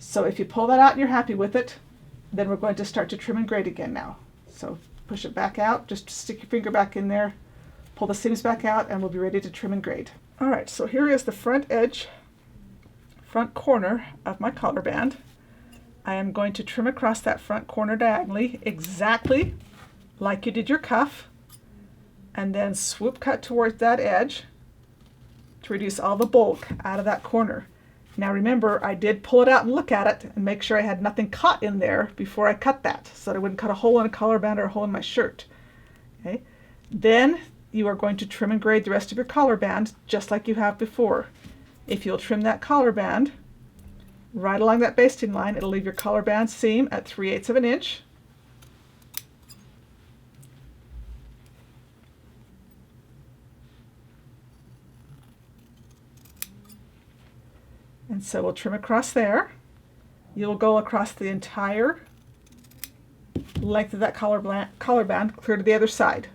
So if you pull that out and you're happy with it, then we're going to start to trim and grade again now. So push it back out, just stick your finger back in there, pull the seams back out, and we'll be ready to trim and grade. All right, so here is the front edge, front corner of my collar band. I am going to trim across that front corner diagonally, exactly like you did your cuff, and then swoop cut towards that edge to reduce all the bulk out of that corner. Now remember, I did pull it out and look at it and make sure I had nothing caught in there before I cut that, so that I wouldn't cut a hole in a collar band or a hole in my shirt. Okay? Then you are going to trim and grade the rest of your collar band just like you have before. If you'll trim that collar band right along that basting line, it'll leave your collar band seam at 3/8 of an inch. And so we'll trim across there. You'll go across the entire length of that collar band, clear to the other side.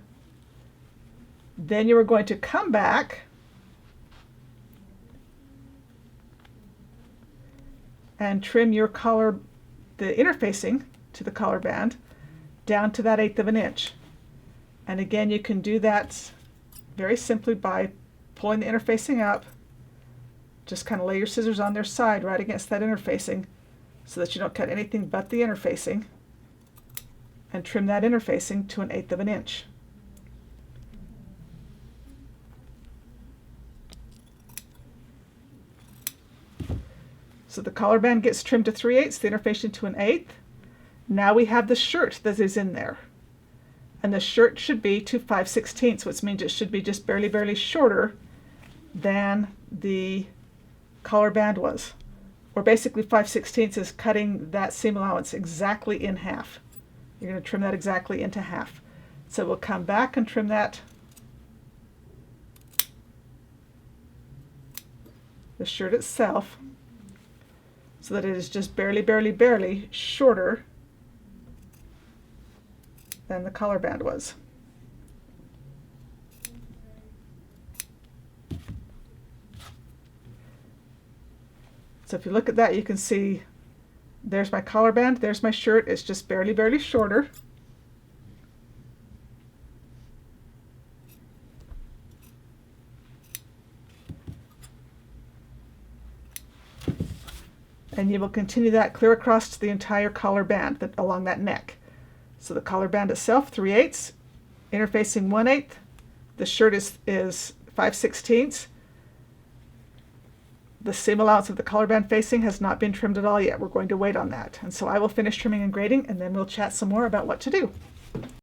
Then you are going to come back and trim your the interfacing to the collar band down to that 1/8 of an inch. And again, you can do that very simply by pulling the interfacing up. Just kind of lay your scissors on their side right against that interfacing so that you don't cut anything but the interfacing, and trim that interfacing to 1/8 of an inch. So the collar band gets trimmed to 3/8, the interfacing to 1/8. Now we have the shirt that is in there. And the shirt should be to 5/16, which means it should be just barely shorter than the collar band was. Or basically 5/16 is cutting that seam allowance exactly in half. You're going to trim that exactly into half. So we'll come back and trim that, the shirt itself, so that it is just barely shorter than the collar band was. So if you look at that, you can see there's my collar band, there's my shirt. It's just barely shorter. And you will continue that clear across to the entire collar band along that neck. So the collar band itself, 3/8, interfacing 1/8. The shirt is 5/16. The seam allowance of the collar band facing has not been trimmed at all yet. We're going to wait on that. And so I will finish trimming and grading, and then we'll chat some more about what to do.